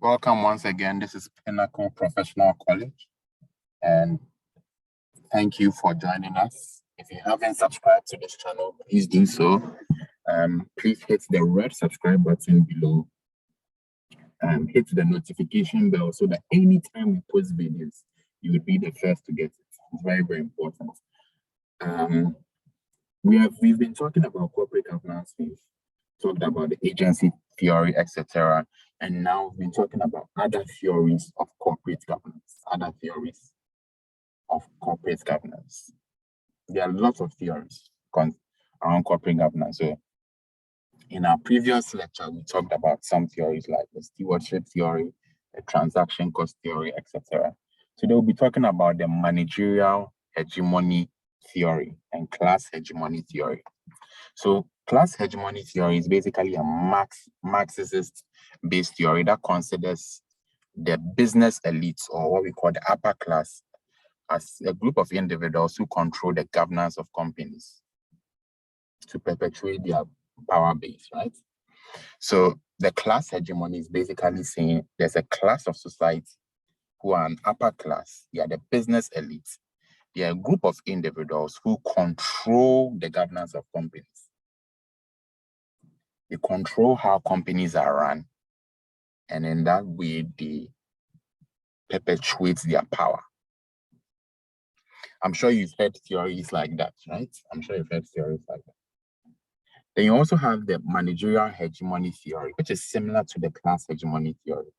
Welcome once again. This is Pinnacle Professional College, and thank you for joining us. If you haven't subscribed to this channel, please do so. Please hit the red subscribe button below. Hit the notification bell so that anytime we post videos, you would be the first to get it. It's very, very important. We've been talking about corporate governance. We've talked about the agency theory, etc. And now we've been talking about other theories of corporate governance, There are lots of theories around corporate governance. So in our previous lecture, we talked about some theories like the stewardship theory, the transaction cost theory, etc. Today we'll be talking about the managerial hegemony theory and class hegemony theory. So class hegemony theory is basically a Marxist-based theory that considers the business elites, or what we call the upper class, as a group of individuals who control the governance of companies to perpetuate their power base, right? So the class hegemony is basically saying there's a class of society who are an upper class. They are the business elites. They are a group of individuals who control the governance of companies. They control how companies are run, and in that way, they perpetuate their power. I'm sure you've heard theories like that, right? Then you also have the managerial hegemony theory, which is similar to the class hegemony theory,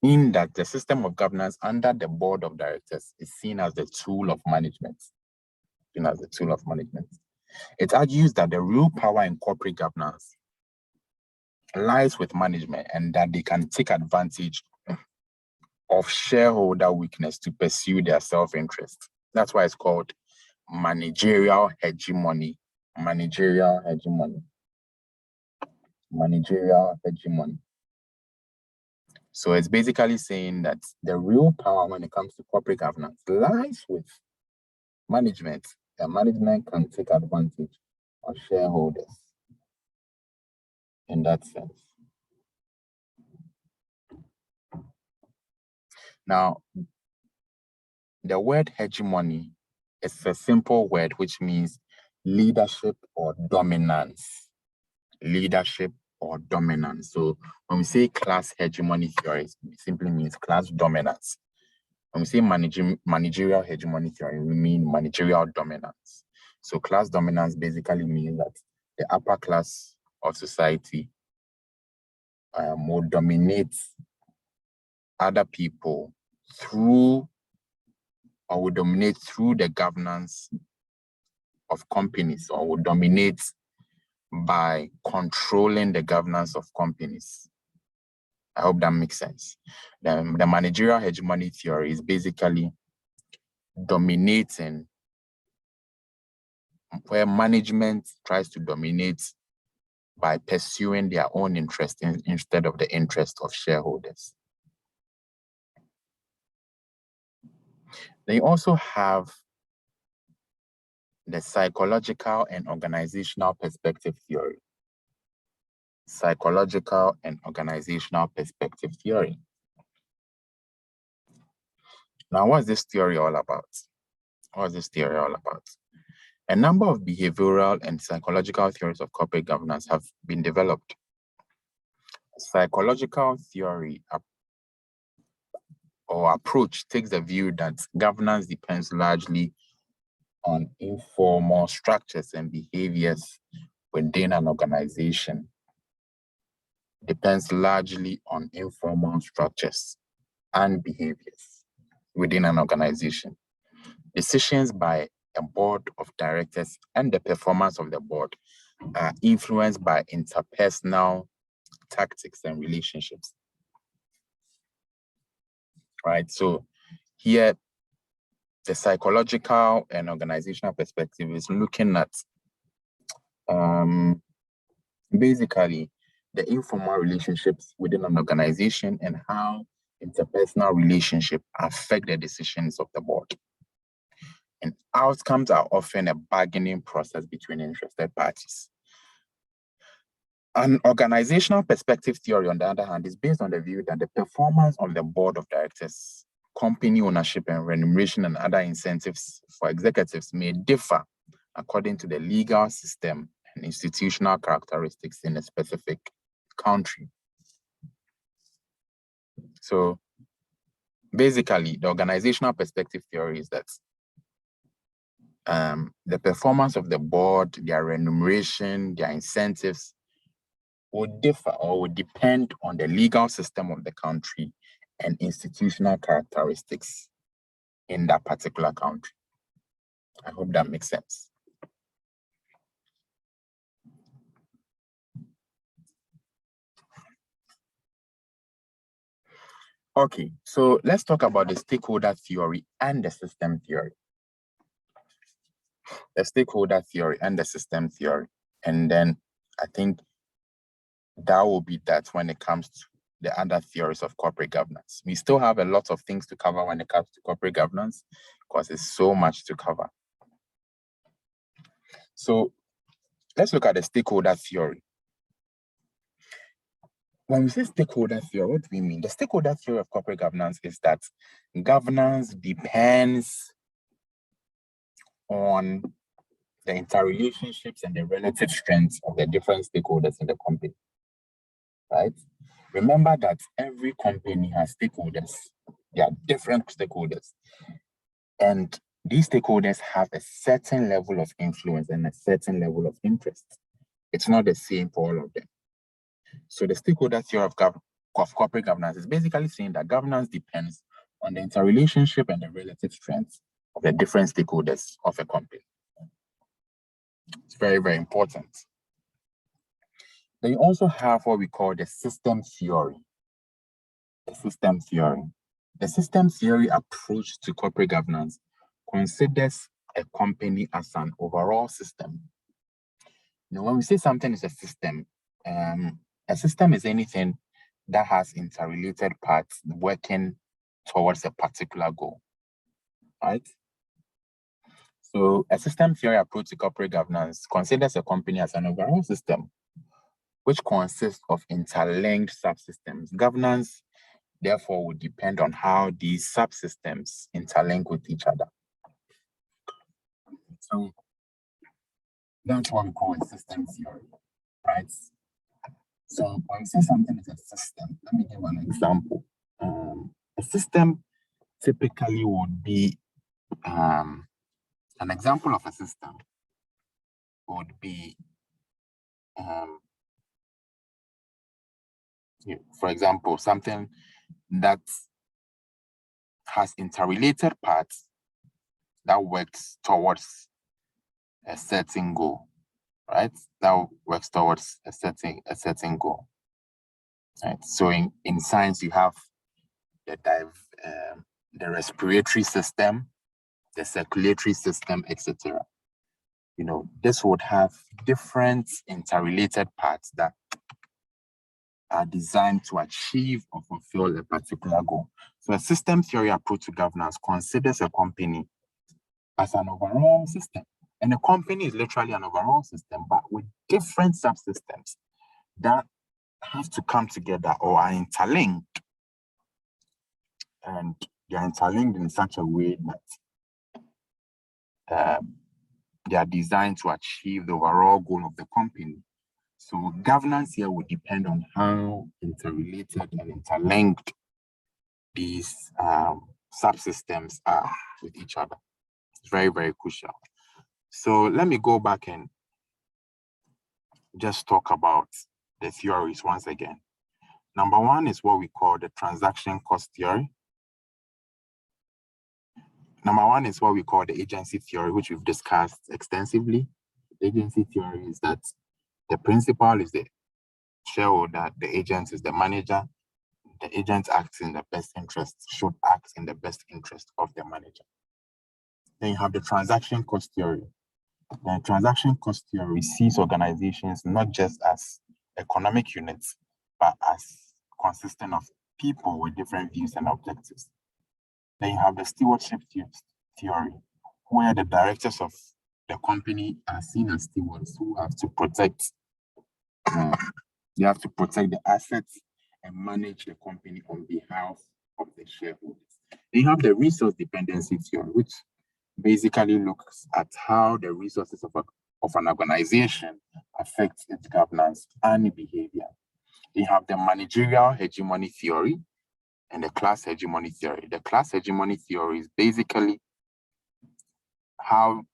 in that the system of governance under the board of directors is seen as the tool of management. It argues that the real power in corporate governance lies with management, and that they can take advantage of shareholder weakness to pursue their self-interest. That's why it's called managerial hegemony. So it's basically saying that the real power when it comes to corporate governance lies with management, and management can take advantage of shareholders in that sense. Now, the word hegemony is a simple word which means leadership or dominance. So when we say class hegemony theory, it simply means class dominance. When we say managerial hegemony theory, we mean managerial dominance. So class dominance basically means that the upper class of society will dominate other people through the governance of companies, or will dominate by controlling the governance of companies. I hope that makes sense. The managerial hegemony theory is basically dominating, where management tries to dominate by pursuing their own interest instead of the interest of shareholders. They also have the psychological and organizational perspective theory. Now, what's this theory all about? A number of behavioral and psychological theories of corporate governance have been developed. Psychological theory or approach takes the view that governance depends largely on informal structures and behaviors within an organization. Depends largely on informal structures and behaviors within an organization. Decisions by a board of directors and the performance of the board are influenced by interpersonal tactics and relationships. Right, so here the psychological and organizational perspective is looking at basically the informal relationships within an organization and how interpersonal relationships affect the decisions of the board. And outcomes are often a bargaining process between interested parties. An organizational perspective theory, on the other hand, is based on the view that the performance of the board of directors, company ownership and remuneration and other incentives for executives may differ according to the legal system and institutional characteristics in a specific country. So basically, the organizational perspective theory is that the performance of the board, their remuneration, their incentives would differ or would depend on the legal system of the country and institutional characteristics in that particular country. I hope that makes sense. Okay, so let's talk about the stakeholder theory and the system theory. The stakeholder theory and the system theory. And then I think that will be that when it comes to the other theories of corporate governance. We still have a lot of things to cover when it comes to corporate governance because it's so much to cover. So let's look at the stakeholder theory. When we say stakeholder theory, what do we mean? The stakeholder theory of corporate governance is that governance depends on the interrelationships and the relative strengths of the different stakeholders in the company, right? Remember that every company has stakeholders. There are different stakeholders. And these stakeholders have a certain level of influence and a certain level of interest. It's not the same for all of them. So the stakeholder theory of corporate governance is basically saying that governance depends on the interrelationship and the relative strengths of the different stakeholders of a company. It's very, very important. Then you also have what we call the system theory. The system theory. The system theory approach to corporate governance considers a company as an overall system. Now, when we say something is a system is anything that has interrelated parts working towards a particular goal, right? So a system theory approach to corporate governance considers a company as an overall system, which consists of interlinked subsystems. Governance, therefore, would depend on how these subsystems interlink with each other. So that's what we call a system theory, right? So when we say something is a system, let me give an example. A system typically would be an example of a system would be, for example, something that has interrelated parts that works towards a certain goal, right? That works towards a certain goal. Right. So in science, you have the respiratory system, the circulatory system, etc. You know, this would have different interrelated parts that are designed to achieve or fulfill a particular goal. So a system theory approach to governance considers a company as an overall system. And a company is literally an overall system, but with different subsystems that have to come together or are interlinked. And they are interlinked in such a way that they are designed to achieve the overall goal of the company. So governance here would depend on how interrelated and interlinked these subsystems are with each other. It's very, very crucial. So let me go back and just talk about the theories once again. Number one is what we call the transaction cost theory. Number one is what we call the agency theory, which we've discussed extensively. The agency theory is that the principal is the shareholder, the agent is the manager. The agent acts in the best interest, should act in the best interest of the manager. Then you have the transaction cost theory. The transaction cost theory sees organizations not just as economic units, but as consisting of people with different views and objectives. Then you have the stewardship theory, where the directors of the company are seen as stewards who have to protect You have to protect the assets and manage the company on behalf of the shareholders. Then you have the resource dependency theory, which basically looks at how the resources of an organization affect its governance and behavior. You have the managerial hegemony theory and the class hegemony theory. The class hegemony theory is basically how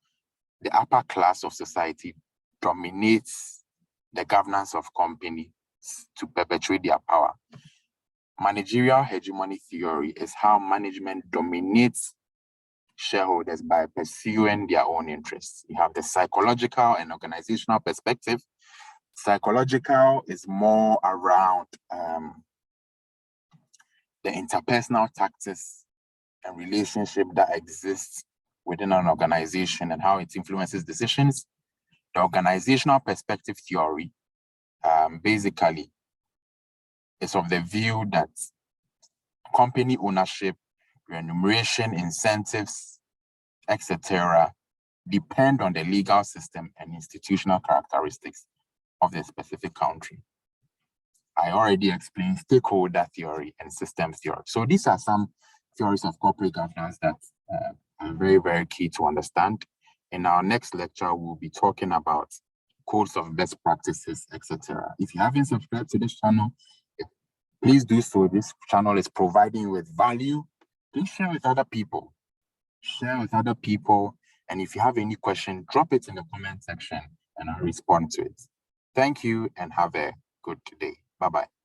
the upper class of society dominates the governance of companies to perpetuate their power. Managerial hegemony theory is how management dominates shareholders by pursuing their own interests. You have the psychological and organizational perspective. Psychological is more around the interpersonal tactics and relationship that exists within an organization and how it influences decisions. The organizational perspective theory basically is of the view that company ownership, remuneration, incentives, etc., depend on the legal system and institutional characteristics of the specific country. I already explained stakeholder theory and system theory. So these are some theories of corporate governance that are very, very key to understand. In our next lecture, we'll be talking about codes of best practices, etc. If you haven't subscribed to this channel, please do so. This channel is providing you with value. Please share with other people. Share with other people. And if you have any question, drop it in the comment section and I'll respond to it. Thank you and have a good day. Bye-bye.